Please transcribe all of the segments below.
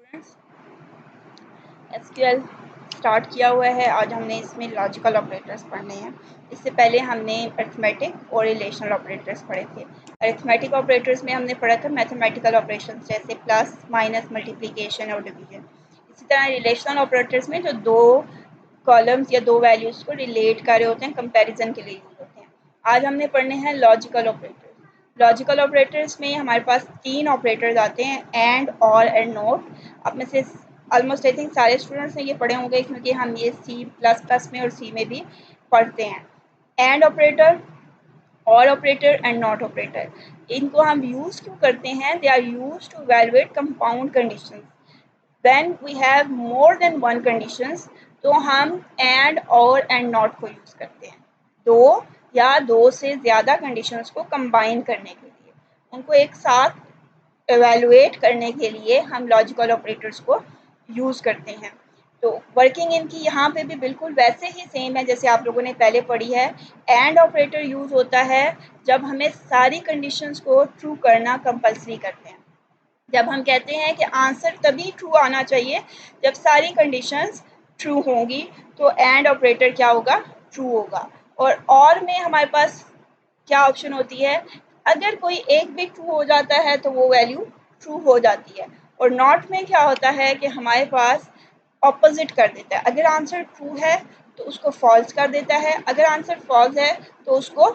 Students, SQL start किया हुआ है। आज हमने इसमें लॉजिकल ऑपरेटर्स पढ़ने हैं। इससे पहले हमने अरिथमेटिक और रिलेशनल ऑपरेटर्स पढ़े थे। अरिथमेटिक ऑपरेटर्स में हमने पढ़ा था मैथमेटिकल ऑपरेशंस जैसे प्लस, माइनस, मल्टीप्लिकेशन और डिवीजन। इसी तरह रिलेशनल ऑपरेटर्स में जो दो कॉलम्स या दो वैल्यूज़ को रिलेट कर रहे होते हैं, कंपैरिजन के लिए यूज होते हैं। आज हमने पढ़ने हैं लॉजिकल ऑपरेटर्स। लॉजिकल ऑपरेटर्स में हमारे पास तीन ऑपरेटर्स आते हैं, एंड, और एंड नॉट। अब में से ऑलमोस्ट आई थिंक सारे स्टूडेंट्स ने ये पढ़े होंगे, क्योंकि हम ये C++ में और सी में भी पढ़ते हैं। एंड ऑपरेटर, और ऑपरेटर एंड नॉट ऑपरेटर, इनको हम यूज़ क्यों करते हैं? They are use to evaluate compound conditions. When we have more than one conditions, तो हम एंड और एंड नॉट को यूज़ करते हैं दो या दो से ज़्यादा कंडीशंस को कंबाइन करने के लिए। उनको एक साथ एवेलुएट करने के लिए हम लॉजिकल ऑपरेटर्स को यूज़ करते हैं। तो वर्किंग इनकी यहाँ पे भी बिल्कुल वैसे ही सेम है जैसे आप लोगों ने पहले पढ़ी है। एंड ऑपरेटर यूज़ होता है जब हमें सारी कंडीशंस को ट्रू करना कंपल्सरी करते हैं। जब हम कहते हैं कि आंसर तभी ट्रू आना चाहिए जब सारी कंडीशंस ट्रू होंगी, तो एंड ऑपरेटर क्या होगा? ट्रू होगा। और में हमारे पास क्या ऑप्शन होती है? अगर कोई एक भी ट्रू हो जाता है तो वो वैल्यू ट्रू हो जाती है। और नॉट में क्या होता है कि हमारे पास ऑपोजिट कर देता है। अगर आंसर ट्रू है तो उसको फॉल्स कर देता है, अगर आंसर फॉल्स है तो उसको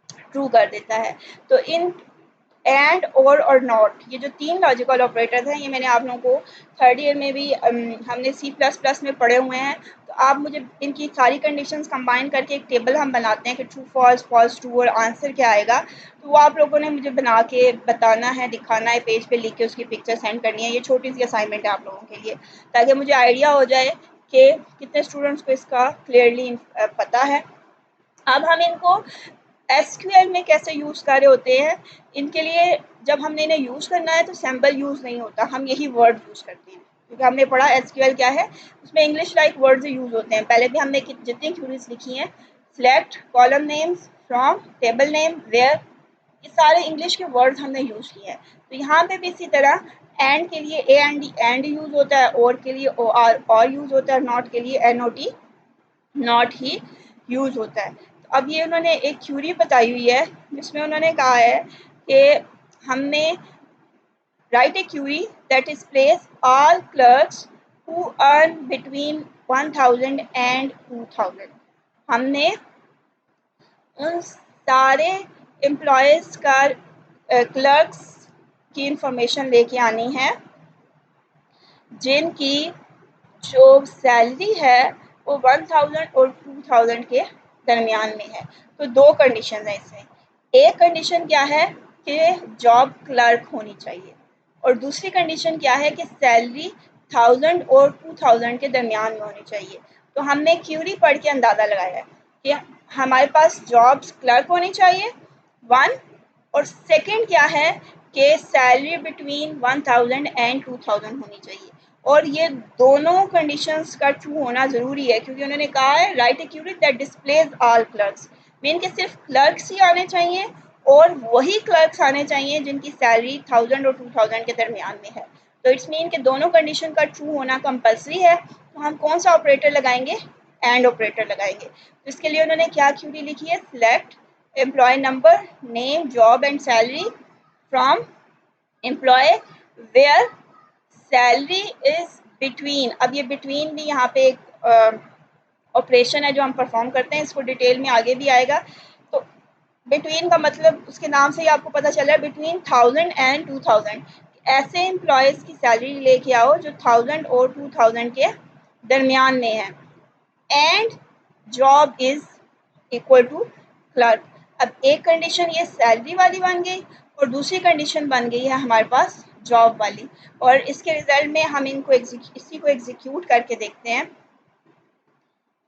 ट्रू कर देता है। तो इन एंड, और नॉट, ये जो तीन लॉजिकल ऑपरेटर्स हैं, ये मैंने आप लोगों को थर्ड ईयर में भी हमने C++ में पढ़े हुए हैं। तो आप मुझे इनकी सारी कंडीशंस कंबाइन करके एक टेबल हम बनाते हैं कि ट्रू फॉल्स, फॉल्स ट्रू और आंसर क्या आएगा। तो वो आप लोगों ने मुझे बना के बताना है, दिखाना है, पेज पे लिख के उसकी पिक्चर सेंड करनी है। ये छोटी सी असाइनमेंट है आप लोगों के लिए, ताकि मुझे आइडिया हो जाए कि कितने स्टूडेंट्स को इसका क्लियरली पता है। अब हम इनको एसक्यूएल में कैसे यूज़ कर रहे होते हैं? इनके लिए जब हमने इन्हें यूज़ करना है तो सिंबल यूज़ नहीं होता, हम यही वर्ड यूज़ करते हैं, क्योंकि हमने पढ़ा एसक्यूएल क्या है, उसमें इंग्लिश लाइक वर्ड्स यूज़ होते हैं। पहले भी हमने जितनी क्यूरीज लिखी हैं, select, column names, from, table name, where, ये सारे इंग्लिश के वर्ड्स हमने यूज़ किए हैं। तो यहाँ पे भी इसी तरह एंड के लिए A and D and use होता है, और के लिए ओ आर और यूज़ होता है, नॉट के लिए एन ओ टी नॉट ही यूज़ होता है। तो अब ये उन्होंने एक थ्योरी बताई हुई है जिसमें उन्होंने कहा है कि हमने write a query that is place all clerks who earn between 1000 and 2000। हमने उन सारे एम्प्लॉयज़ का क्लर्क्स की इंफॉर्मेशन लेके आनी है जिनकी जो सैलरी है वो 1000 और 2000 के दरमियान में है। तो दो कंडीशन है इसमें। एक कंडीशन क्या है कि जॉब क्लर्क होनी चाहिए, और दूसरी कंडीशन क्या है कि सैलरी 1000 और 2000 के दरमियान में होनी चाहिए। तो हमने क्यूरी पढ़ के अंदाज़ा लगाया है कि हमारे पास जॉब्स क्लर्क होनी चाहिए, वन, और सेकंड क्या है कि सैलरी बिटवीन 1000 एंड 2000 होनी चाहिए। और ये दोनों कंडीशंस का ट्रू होना ज़रूरी है, क्योंकि उन्होंने कहा है write a query that displays all clerks, mean के सिर्फ क्लर्क्स ही आने चाहिए, और वही क्लर्क्स आने चाहिए जिनकी सैलरी 1000 और 2000 के दरमियान में है। तो इट्स मीन के दोनों कंडीशन का ट्रू होना कंपल्सरी है। तो हम कौन सा ऑपरेटर लगाएंगे? एंड ऑपरेटर लगाएंगे। तो इसके लिए उन्होंने क्या क्यूरी लिखी है? Select employee number, name, job and salary from employee where salary is between. अब ये बिटवीन भी यहाँ पे एक ऑपरेशन है जो हम परफॉर्म करते हैं, इसको डिटेल में आगे भी आएगा। तो बिटवीन का मतलब उसके नाम से ही आपको पता चल रहा है, बिटवीन 1000 एंड 2000। ऐसे एम्प्लॉयज़ की सैलरी लेके आओ जो 1000 और 2000 के दरमियान में है, and job is equal to clerk. अब एक कंडीशन ये सैलरी वाली बन गई, और दूसरी कंडीशन बन गई है हमारे पास जॉब वाली। और इसके रिजल्ट में हम इसी को एग्जीक्यूट करके देखते हैं।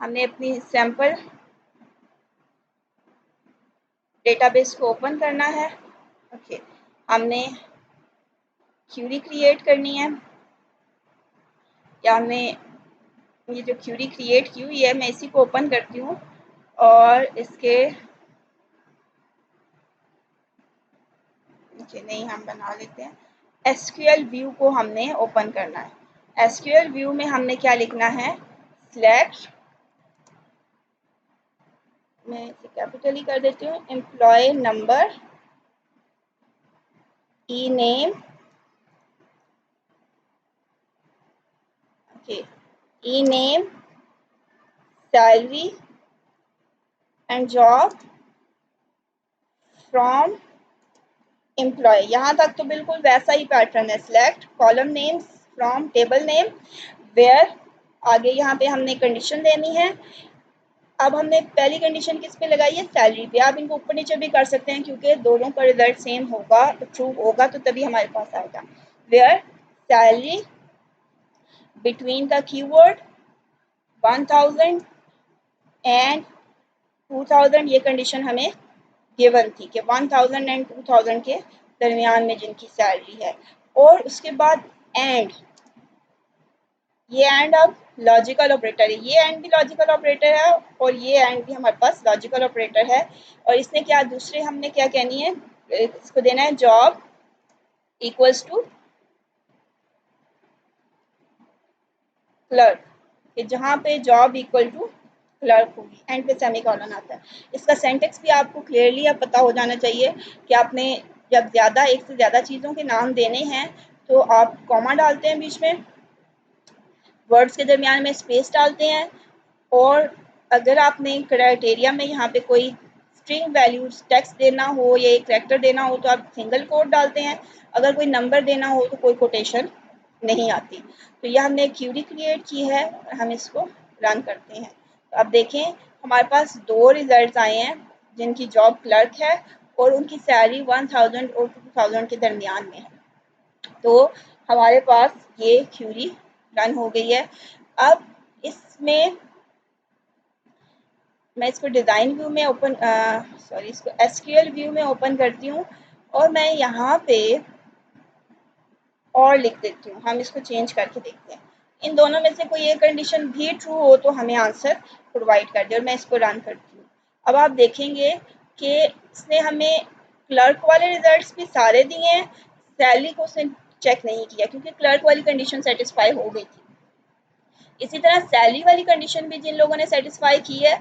हमने अपनी सैम्पल डेटाबेस को ओपन करना है। ओके, हमने क्यूरी क्रिएट करनी है, या हमने ये जो क्यूरी क्रिएट की हुई है मैं इसी को ओपन करती हूँ, और इसके नहीं हम बना लेते हैं। एसक्यूएल व्यू को हमने ओपन करना है। एसक्यूएल व्यू में हमने क्या लिखना है, सिलेक्ट, मैं इसे कैपिटल ही कर देती हूँ, employee number, e name, okay, e name, salary and job from employee. यहाँ तक तो बिल्कुल वैसा ही पैटर्न है, select column names from table name where, आगे यहाँ पे हमने कंडीशन देनी है। अब हमने पहली कंडीशन किस पे लगाई है, सैलरी पे। आप इनको ऊपर नीचे भी कर सकते हैं क्योंकि दोनों का रिजल्ट सेम होगा, ट्रू होगा तो तभी हमारे पास आएगा। Where salary between the keyword 1000 and 2000, ये कंडीशन हमें गिवन थी कि 1000 एंड 2000 के दरमियान में जिनकी सैलरी है। और उसके बाद एंड, ये एंड अब लॉजिकल ऑपरेटर है, ये एंड भी लॉजिकल ऑपरेटर है और ये एंड भी हमारे पास लॉजिकल ऑपरेटर है। और इसने क्या, दूसरे हमने क्या कहनी है, इसको देना है जॉब इक्वल्स टू क्लर्क, कि जहाँ पे जॉब इक्वल टू क्लर्क होगी, एंड पे सेमीकोलन आता है। इसका सेंटेक्स भी आपको क्लियरली अब पता हो जाना चाहिए कि आपने जब ज़्यादा, एक से ज़्यादा चीज़ों के नाम देने हैं तो आप कॉमा डालते हैं बीच में, वर्ड्स के दरमियान में स्पेस डालते हैं, और अगर आपने क्राइटेरिया में यहाँ पे कोई स्ट्रिंग वैल्यूज टेक्स्ट देना हो या एक कैरेक्टर देना हो तो आप सिंगल कोट डालते हैं, अगर कोई नंबर देना हो तो कोई कोटेशन नहीं आती। तो यह हमने एक क्यूरी क्रिएट की है और हम इसको रन करते हैं। तो अब देखें हमारे पास दो रिजल्ट आए हैं जिनकी जॉब क्लर्क है और उनकी सैलरी 1000 और 2000 के दरमियान में है। तो हमारे पास ये क्यूरी रन हो गई है। अब इसमें मैं इसको डिज़ाइन व्यू में ओपन इसको एसक्यूएल व्यू में ओपन करती हूँ और मैं यहाँ पे और लिख देती हूँ। हम इसको चेंज करके देखते हैं, इन दोनों में से कोई एक कंडीशन भी ट्रू हो तो हमें आंसर प्रोवाइड कर दे, और मैं इसको रन करती हूँ। अब आप देखेंगे कि इसने हमें क्लर्क वाले रिजल्ट्स भी सारे दिए हैं, सैलरी को उसने चेक नहीं किया क्योंकि क्लर्क वाली कंडीशन सेटिस्फाई हो गई थी। इसी तरह सैलरी वाली कंडीशन भी जिन लोगों ने सेटिस्फाई की है,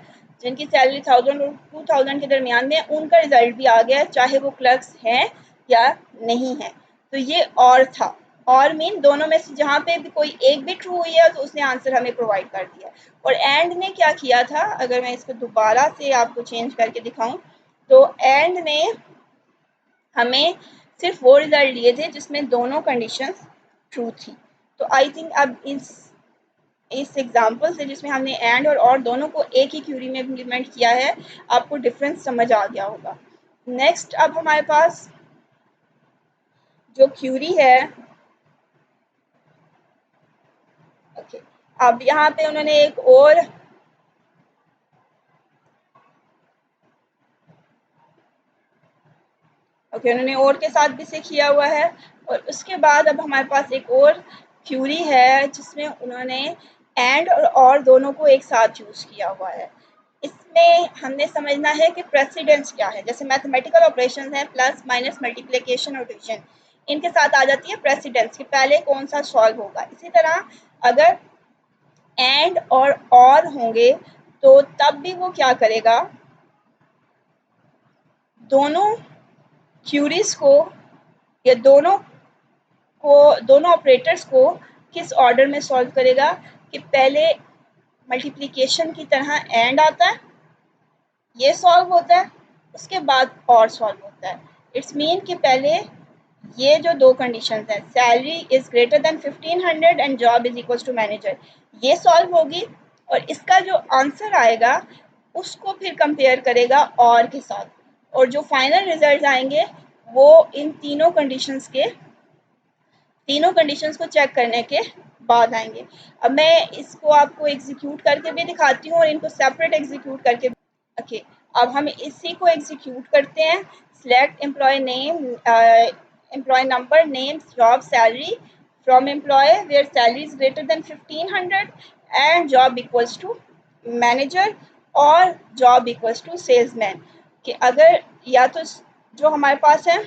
जिनकी सैलरी 1000 और 2000 के दरमियान में, उनका रिजल्ट भी आ गया है चाहे वो क्लर्क्स हैं या नहीं है। तो ये और था, और मीन दोनों में से जहाँ पे भी कोई एक भी ट्रू हुई है तो उसने आंसर हमें प्रोवाइड कर दिया। और एंड ने क्या किया था, अगर मैं इसको दोबारा से आपको चेंज करके दिखाऊं तो एंड ने हमें सिर्फ वो रिजल्ट दिए थे जिसमें दोनों कंडीशंस ट्रू थी। तो आई थिंक अब इस एग्जाम्पल से जिसमें हमने एंड और दोनों को एक ही क्यूरी में इम्प्लीमेंट किया है, आपको डिफरेंस समझ आ गया होगा। नेक्स्ट अब हमारे पास जो क्यूरी है, ओके, अब यहाँ पे उन्होंने एक और उन्होंने और के साथ भी से किया हुआ है। और उसके बाद अब हमारे पास एक और क्यूरी है जिसमें उन्होंने एंड और दोनों को एक साथ यूज़ किया हुआ है। इसमें हमने समझना है कि प्रेसिडेंस क्या है। जैसे मैथमेटिकल ऑपरेशंस हैं, प्लस माइनस मल्टीप्लिकेशन और डिवीजन, इनके साथ आ जाती है प्रेसिडेंस कि पहले कौन सा सॉल्व होगा। इसी तरह अगर एंड और होंगे तो तब भी वो क्या करेगा, दोनों क्यूरीज को या दोनों ऑपरेटर्स को किस ऑर्डर में सॉल्व करेगा, कि पहले मल्टीप्लिकेशन की तरह एंड आता है, ये सॉल्व होता है, उसके बाद और सॉल्व होता है। इट्स मीन कि पहले ये जो दो कंडीशंस हैं, salary is greater than 1500 and job is equal to manager, ये सॉल्व होगी और इसका जो आंसर आएगा उसको फिर कंपेयर करेगा और के साथ, और जो फाइनल रिजल्ट आएंगे वो इन तीनों कंडीशंस को चेक करने के बाद आएंगे। अब मैं इसको आपको एग्जीक्यूट करके भी दिखाती हूँ और इनको सेपरेट एग्जीक्यूट करके। ओके, अब हम इसी को एग्जीक्यूट करते हैं। Select employee name, employee number, name, job, salary from employee where salary is greater than 1500 and job equals to manager और जॉब इक्वल्स टू सेल्समैन। कि अगर या तो जो हमारे पास है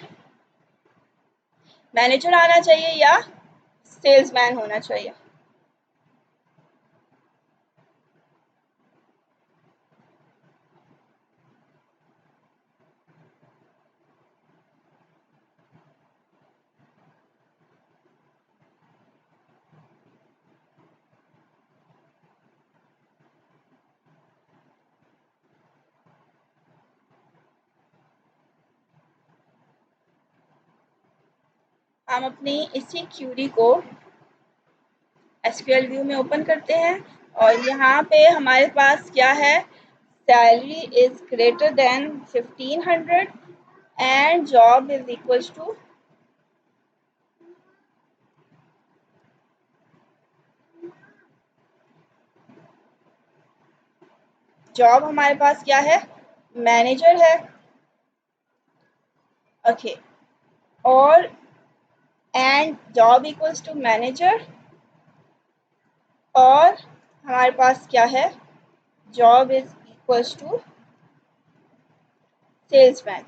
मैनेजर आना चाहिए या सेल्समैन होना चाहिए? हम अपनी इसी क्यूरी को एसक्यूएल व्यू में ओपन करते हैं और यहाँ पे हमारे पास क्या है, salary is greater than 1500 and job is equals to job हमारे पास क्या है, मैनेजर है। ओके और and job equals to manager और हमारे पास क्या है, job is equals to salesman.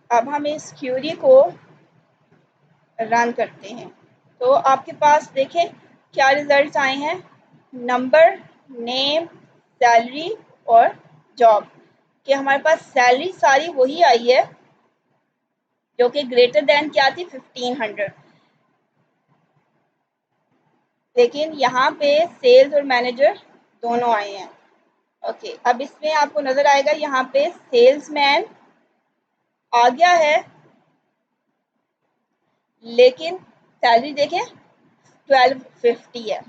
अब हम इस क्यूरी को रन करते हैं तो आपके पास देखें क्या रिजल्ट्स आए हैं, नंबर, नेम, सैलरी और जॉब। कि हमारे पास सैलरी सारी वही आई है जो कि ग्रेटर देन क्या थी, 1500, लेकिन यहाँ पे सेल्स और मैनेजर दोनों आए हैं। ओके अब इसमें आपको नजर आएगा यहाँ पे सेल्समैन आ गया है, लेकिन सैलरी देखें 1250 है।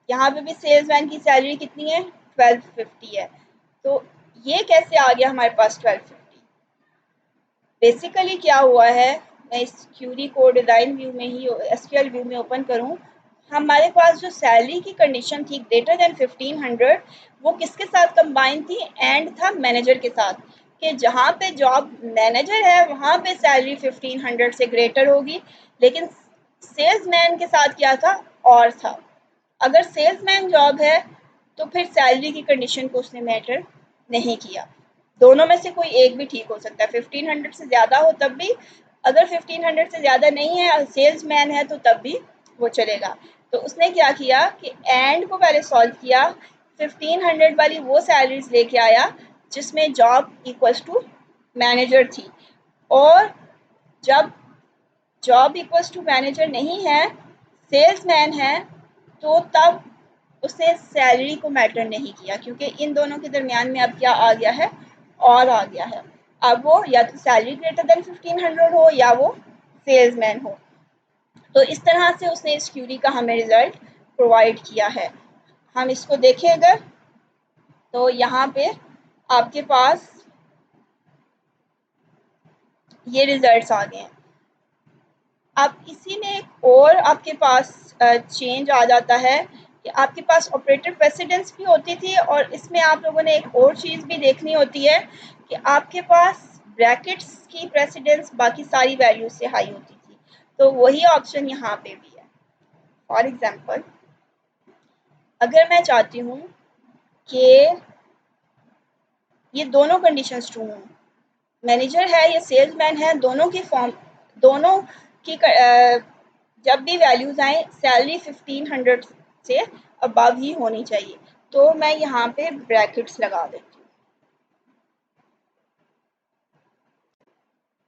यहाँ पे भी सेल्समैन की सैलरी कितनी है, 1250 है। तो ये कैसे आ गया हमारे पास 1250? बेसिकली क्या हुआ है, मैं इस क्यूरी को डिज़ाइन व्यू में ही एसक्यूएल व्यू में ओपन करूँ, हमारे पास जो सैलरी की कंडीशन थी ग्रेटर देन 1500 वो किसके साथ कंबाइन थी, एंड था मैनेजर के साथ। कि जहाँ पे जॉब मैनेजर है वहाँ पे सैलरी 1500 से ग्रेटर होगी, लेकिन सेल्समैन के साथ क्या था, और था। अगर सेल्समैन जॉब है तो फिर सैलरी की कंडीशन को उसने मैटर नहीं किया। दोनों में से कोई एक भी ठीक हो सकता है, 1500 से ज़्यादा हो तब भी, अगर 1500 से ज़्यादा नहीं है सेल्समैन है तो तब भी वो चलेगा। तो उसने क्या किया कि एंड को पहले सॉल्व किया, 1500 वाली वो सैलरीज लेके आया जिसमें जॉब इक्वल्स टू मैनेजर थी, और जब जॉब इक्वल्स टू मैनेजर नहीं है, सेल्समैन है, तो तब उसने सैलरी को मैटर नहीं किया, क्योंकि इन दोनों के दरमियान में अब क्या आ गया है, और आ गया है। अब वो या तो सैलरी ग्रेटर देन 1500 हो या वो सेल्समैन हो। तो इस तरह से उसने इस क्यूरी का हमें रिजल्ट प्रोवाइड किया है। हम इसको देखें अगर, तो यहाँ पे आपके पास ये रिजल्ट्स आ गए हैं। अब इसी में एक और आपके पास चेंज आ जाता है कि आपके पास ऑपरेटर प्रेसिडेंस भी होती थी, और इसमें आप लोगों ने एक और चीज़ भी देखनी होती है कि आपके पास ब्रैकेट्स की प्रेसिडेंस बाकी सारी वैल्यूज से हाई होती थी। तो वही ऑप्शन यहाँ पे भी है। फॉर एग्जांपल अगर मैं चाहती हूँ कि ये दोनों कंडीशंस ट्रू हों, मैनेजर है या सेल्समैन है, दोनों की फॉर्म, दोनों की जब भी वैल्यूज आए सैलरी 1500 से अबव ही होनी चाहिए, तो मैं यहाँ पे ब्रैकेट्स लगा देती हूँ।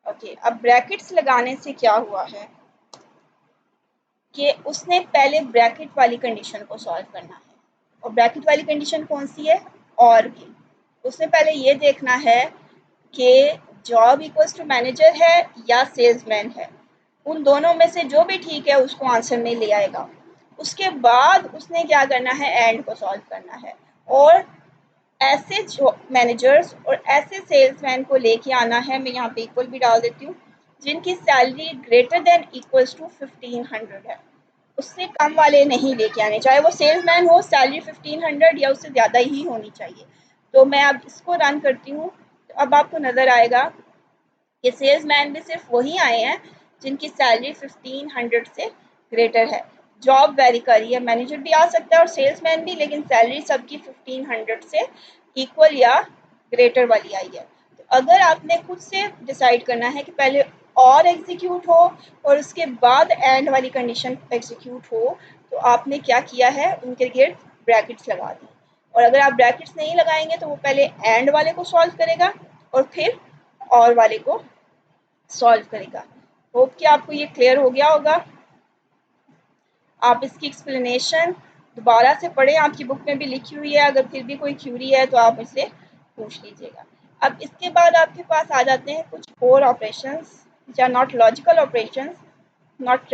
ओके अब ब्रैकेट्स लगाने से क्या हुआ है कि उसने पहले ब्रैकेट वाली कंडीशन को सॉल्व करना है, और ब्रैकेट वाली कंडीशन कौन सी है, और की। उसने पहले ये देखना है कि जॉब इक्वल्स टू मैनेजर है या सेल्समैन है, उन दोनों में से जो भी ठीक है उसको आंसर में ले आएगा। उसके बाद उसने क्या करना है, एंड को सॉल्व करना है, और ऐसे जो मैनेजर्स और ऐसे सेल्समैन को लेके आना है, मैं यहाँ पे इक्वल भी डाल देती हूँ, जिनकी salary greater than equals to 1500 है। उससे कम वाले नहीं लेके आने, चाहे वो सेल्समैन हो, सैलरी 1500 या उससे ज़्यादा ही होनी चाहिए। तो मैं अब इसको रन करती हूँ, तो अब आपको नज़र आएगा कि सेल्समैन भी सिर्फ वही आए हैं जिनकी सैलरी 1500 से ग्रेटर है। जॉब वेरी कर रही है, मैनेजर भी आ सकता है और सेल्समैन भी, लेकिन सैलरी सबकी 1500 से इक्वल या ग्रेटर वाली आई है। तो अगर आपने खुद से डिसाइड करना है कि पहले और एग्जीक्यूट हो और उसके बाद एंड वाली कंडीशन एग्जीक्यूट हो, तो आपने क्या किया है, उनके गिर्द ब्रैकेट्स लगा दी। और अगर आप ब्रैकेट्स नहीं लगाएंगे तो वो पहले एंड वाले को सॉल्व करेगा और फिर और वाले को सॉल्व करेगा। होप कि आपको ये क्लियर हो गया होगा। आप इसकी एक्सप्लेनेशन दोबारा से पढ़ें, आपकी बुक में भी लिखी हुई है। अगर फिर भी कोई क्यूरी है तो आप मुझसे पूछ लीजिएगा। अब इसके बाद आपके पास आ जाते हैं कुछ और operations which are not logical operations, not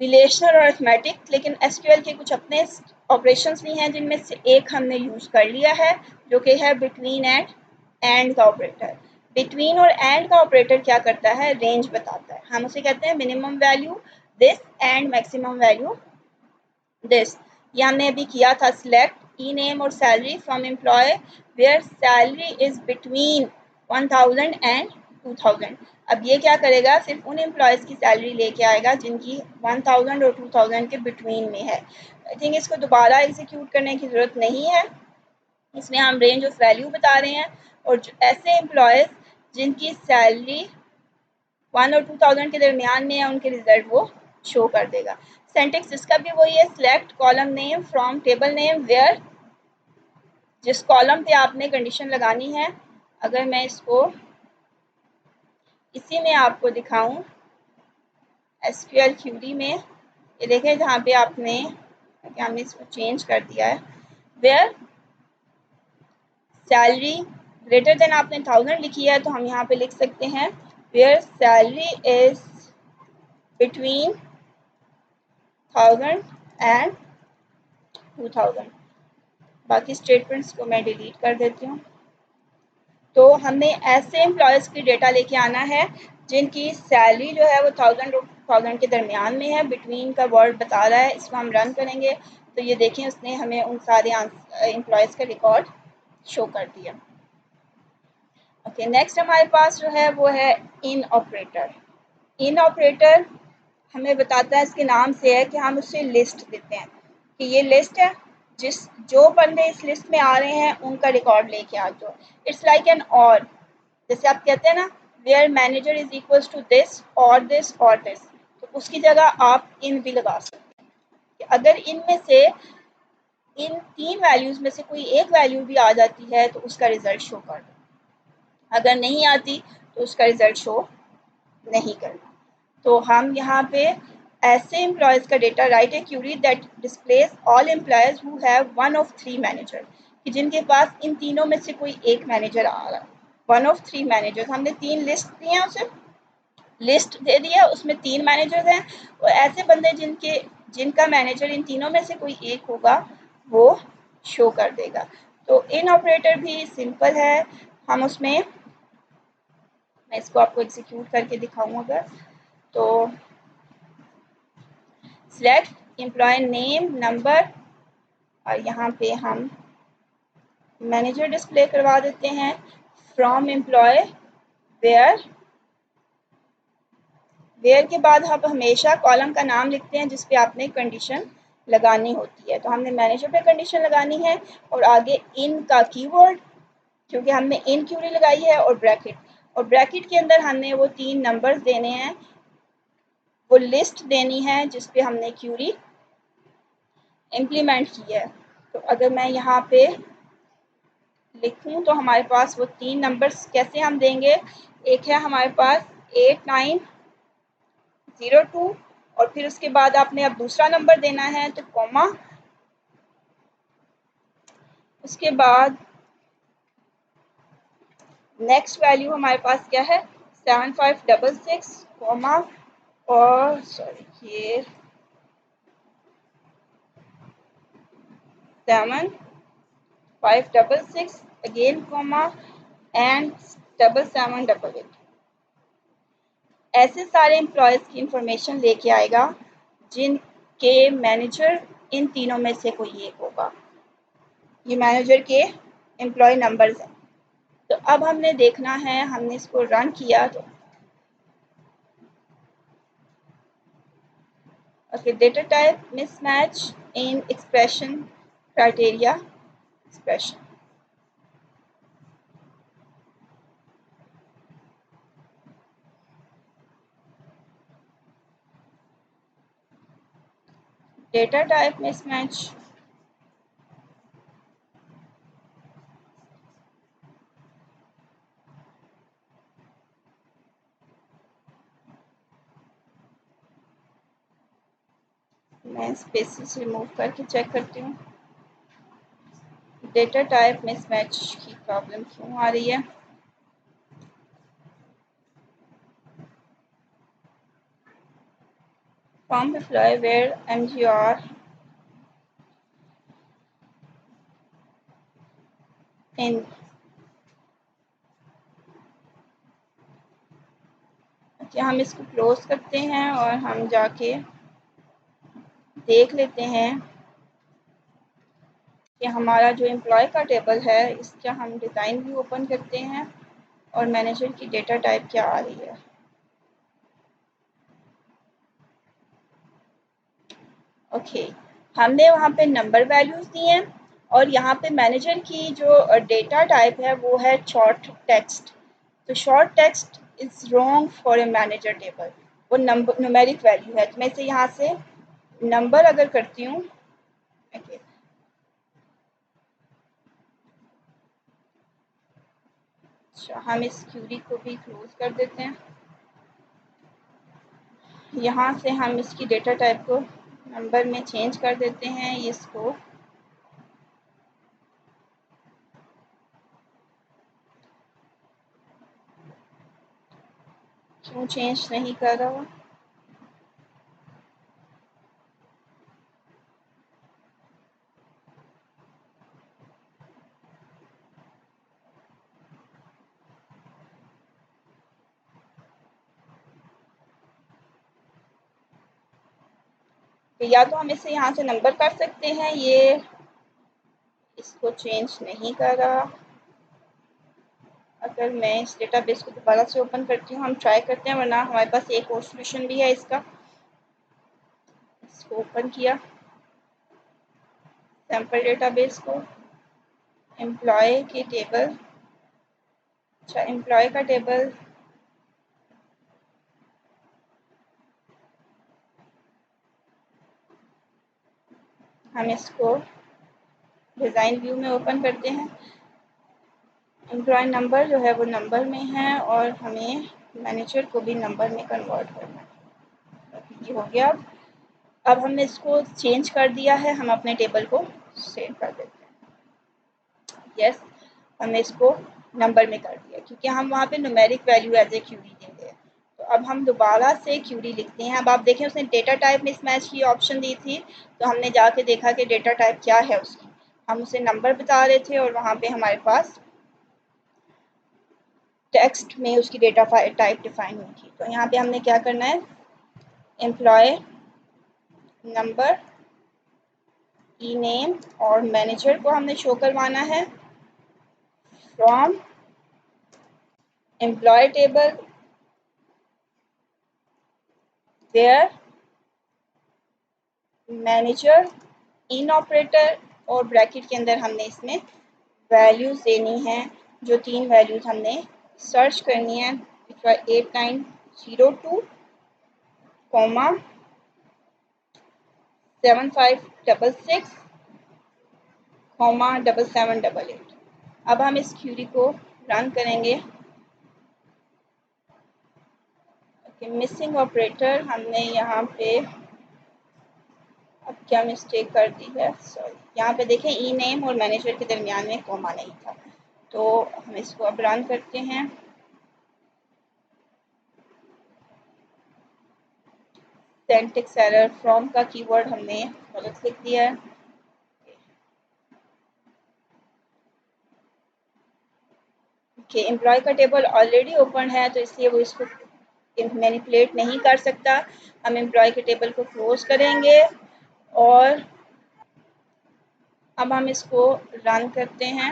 relational और अरिथमेटिक, लेकिन एसक्यूएल के कुछ अपने ऑपरेशंस भी हैं जिनमें से एक हमने यूज़ कर लिया है, जो कि है बिटवीन एंड का ऑपरेटर। बिटवीन और एंड का ऑपरेटर क्या करता है, रेंज बताता है। हम उसे कहते हैं minimum value this and maximum value this. ये हमने अभी किया था, सिलेक्ट ई नेम और salary from employee where salary is between 1000 and 2000। अब ये क्या करेगा, सिर्फ उन एम्प्लॉयज़ की सैलरी लेके आएगा जिनकी 1000 और 2000 के बिटवीन में है। आई थिंक इसको दोबारा एग्जीक्यूट करने की ज़रूरत नहीं है, इसमें हम रेंज ऑफ वैल्यू बता रहे हैं। और जो ऐसे एम्प्लॉयज़ जिनकी सैलरी 1 और 2000 के दरमियान में है, उनके रिजल्ट वो शो कर देगा। सिंटैक्स इसका भी वही है, select column name from table name where, जिस कॉलम पे आपने कंडीशन लगानी है। अगर मैं इसको इसी में आपको दिखाऊं एसक्यूएल क्यूरी में, ये देखें जहाँ पे हमने इसको चेंज कर दिया है, वेयर सैलरी ग्रेटर देन आपने 1000 लिखी है, तो हम यहाँ पे लिख सकते हैं where salary is between 1000 and 2000। बाकी स्टेटमेंट्स को मैं डिलीट कर देती हूँ। तो हमें ऐसे एम्प्लॉयज़ की डेटा लेके आना है जिनकी सैलरी जो है वो 1000 और 2000 के दरमियान में है। बिटवीन का वर्ड बता रहा है, इसको हम रन करेंगे तो ये देखें उसने हमें उन सारे एम्प्लॉयज़ का रिकॉर्ड शो कर दिया। ओके, नेक्स्ट हमारे पास जो है वो है इन ऑपरेटर। इन ऑपरेटर हमें बताता है, इसके नाम से है कि हम उससे लिस्ट देते हैं कि ये लिस्ट है, जो बंदे इस लिस्ट में आ रहे हैं उनका रिकॉर्ड लेके आ जाओ। इट्स लाइक एन और, जैसे आप कहते हैं ना where manager is equals to this और दिस और दिस, तो उसकी जगह आप इन भी लगा सकते हैं कि अगर इनमें से इन तीन वैल्यूज़ में से कोई एक वैल्यू भी आ जाती है तो उसका रिजल्ट शो कर दो, अगर नहीं आती तो उसका रिजल्ट शो नहीं करना। तो हम यहाँ पे ऐसे एम्प्लॉयज़ का data write a query that displays all employees who have one of three manager, कि जिनके पास इन तीनों में से कोई एक मैनेजर आ रहा है। वन ऑफ थ्री मैनेजर, हमने तीन लिस्ट दी हैं, उसे लिस्ट दे दिया, उसमें तीन मैनेजर हैं और ऐसे बंदे जिनका मैनेजर इन तीनों में से कोई एक होगा वो शो कर देगा। तो इन ऑपरेटर भी सिंपल है, हम उसमें, मैं इसको आपको एग्जीक्यूट करके दिखाऊँ अगर, तो सिलेक्ट एम्प्लॉय नेम नंबर और यहाँ पे हम मैनेजर डिस्प्ले करवा देते हैं फ्रॉम एम्प्लॉय वेयर। वेयर के बाद हम हमेशा कॉलम का नाम लिखते हैं जिस पे आपने कंडीशन लगानी होती है। तो हमने मैनेजर पे कंडीशन लगानी है और आगे इन का कीवर्ड, क्योंकि हमने इन क्यूरी लगाई है, और ब्रैकेट, और ब्रैकेट के अंदर हमने वो तीन नंबर्स देने हैं, वो लिस्ट देनी है जिस पे हमने क्यूरी इम्प्लीमेंट की है। तो अगर मैं यहाँ पे लिखूँ तो हमारे पास वो तीन नंबर्स कैसे हम देंगे, एक है हमारे पास 8902 और फिर उसके बाद आपने अब दूसरा नंबर देना है तो कॉमा, उसके बाद नेक्स्ट वैल्यू हमारे पास क्या है 7566 कॉमा, और सॉरी ये 7566 अगेन कॉमा एंड 7788। ऐसे सारे एम्प्लॉयज़ की इंफॉर्मेशन लेके आएगा जिनके मैनेजर इन तीनों में से कोई एक होगा। ये मैनेजर के एम्प्लॉय नंबर्स हैं। तो अब हमने देखना है, हमने इसको रन किया तो ओके, डेटा टाइप मिसमैच इन expression criteria expression. Data type mismatch, मैं स्पेसेस रिमूव करके चेक करती हूँ डेटा टाइप मिसमैच की प्रॉब्लम क्यों आ रही है। फॉर्म अप्लाई वेयर MGR इन, अच्छा हम इसको क्लोज करते हैं और हम जाके देख लेते हैं कि हमारा जो एम्प्लॉय का टेबल है इसका हम डिज़ाइन भी ओपन करते हैं और मैनेजर की डेटा टाइप क्या आ रही है। ओके, हमने वहाँ पे नंबर वैल्यूज़ दिए हैं और यहाँ पे मैनेजर की जो डेटा टाइप है वो है शॉर्ट टेक्स्ट। तो short text is wrong for a manager table, वो नंबर न्यूमेरिक वैल्यू है। तो मैं इसे यहाँ से नंबर अगर करती हूँ, ओके अच्छा हम इस क्यूरी को भी क्लोज कर देते हैं। यहाँ से हम इसकी डेटा टाइप को नंबर में चेंज कर देते हैं। इसको क्यों चेंज नहीं कर रहा? तो या तो हम इसे यहाँ से नंबर कर सकते हैं, ये इसको चेंज नहीं कर रहा। अगर मैं इस डेटाबेस को दोबारा से ओपन करती हूँ, हम ट्राई करते हैं, वरना हमारे पास एक और सोल्यूशन भी है इसका। इसको ओपन किया, सैम्पल डेटाबेस को, एम्प्लॉय की टेबल, अच्छा एम्प्लॉय का टेबल हम इसको डिज़ाइन व्यू में ओपन करते हैं। एम्प्लॉय नंबर जो है वो नंबर में है और हमें मैनेजर को भी नंबर में कन्वर्ट करना है। ये हो गया। अब हमने इसको चेंज कर दिया है, हम अपने टेबल को सेव कर देते हैं। यस, हमने इसको नंबर में कर दिया क्योंकि हम वहाँ पे numeric value as a query देंगे। तो अब हम दोबारा से क्यूरी लिखते हैं। अब आप देखें उसने डेटा टाइप मिसमैच की ऑप्शन दी थी, तो हमने जाके देखा कि डेटा टाइप क्या है उसकी। हम उसे नंबर बता रहे थे और वहाँ पे हमारे पास टेक्स्ट में उसकी डेटा टाइप डिफाइन हुई थी। तो यहाँ पे हमने क्या करना है, एम्प्लॉय नंबर, ई नेम और मैनेजर को हमने शो करवाना है from employee table where manager in operator, और ब्रैकेट के अंदर हमने इसमें वैल्यूज़ देनी है। जो 3 वैल्यूज़ हमने सर्च करनी है, 8902 कॉमा 7566 कॉमा 7788। अब हम इस क्यूरी को रन करेंगे। मिसिंग ऑपरेटर हमने यहाँ पे अब क्या मिस्टेक कर दी है, सॉरी, यहाँ पे देखें ई नेम और मैनेजर के दरमियान में कॉमा नहीं था। तो हम इसको अब रन करते हैं। सिंटैक्स एरर, फ्रॉम का कीवर्ड हमने गलत लिख दिया है। कि एम्प्लॉय का टेबल ऑलरेडी ओपन है तो इसलिए वो इसको मैनिपुलेट नहीं कर सकता। हम एम्प्लॉय के टेबल को क्लोज करेंगे और अब हम इसको रन करते हैं।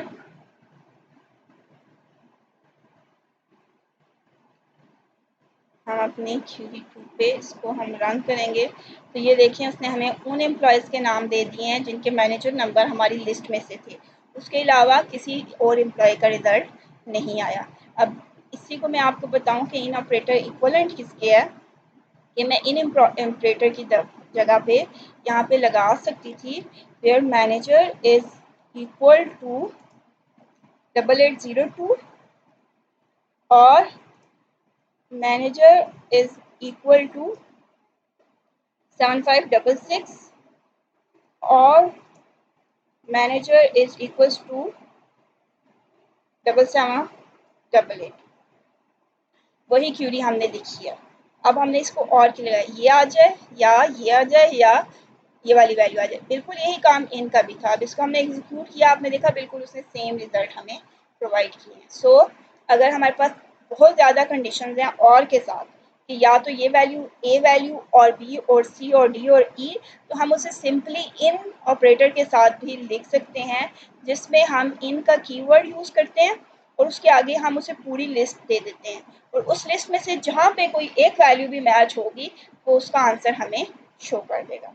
हम अपनी क्यूरी 2 पे इसको हम रन करेंगे तो ये देखें उसने हमें उन एम्प्लॉयज़ के नाम दे दिए हैं जिनके मैनेजर नंबर हमारी लिस्ट में से थे। उसके अलावा किसी और एम्प्लॉय का रिज़ल्ट नहीं आया। अब इसी को मैं आपको बताऊं कि इन ऑपरेटर इक्वलेंट किसके है, कि मैं इन ऑपरेटर की जगह पे यहाँ पे लगा सकती थी where manager is equal to 8802 और मैनेजर इज इक्वल टू 7566 और मैनेजर इज इक्वल टू 7788। वही क्यूरी हमने लिखी है। अब हमने इसको और की लगाया, ये आ जाए या ये आ जाए या ये वाली वैल्यू आ जाए। बिल्कुल यही काम इनका भी था। अब इसको हमने एग्जीक्यूट किया, आपने देखा बिल्कुल उसने सेम रिजल्ट हमें प्रोवाइड किए हैं। सो अगर हमारे पास बहुत ज़्यादा कंडीशंस हैं और के साथ कि या तो ये वैल्यू ए वैल्यू और बी और सी और डी और ई, तो हम उसे सिंपली इन ऑपरेटर के साथ भी लिख सकते हैं, जिसमें हम इन का कीवर्ड यूज़ करते हैं और उसके आगे हम उसे पूरी लिस्ट दे देते हैं और उस लिस्ट में से जहाँ पे कोई एक वैल्यू भी मैच होगी वो उसका आंसर हमें शो कर देगा।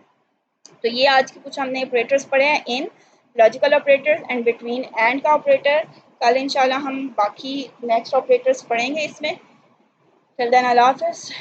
तो ये आज के कुछ हमने ऑपरेटर्स पढ़े हैं, in, logical operators and between and का ऑपरेटर। कल इंशाल्लाह हम बाकी नेक्स्ट ऑपरेटर्स पढ़ेंगे इसमें। टिल देन अल्लाह हाफ़िज़।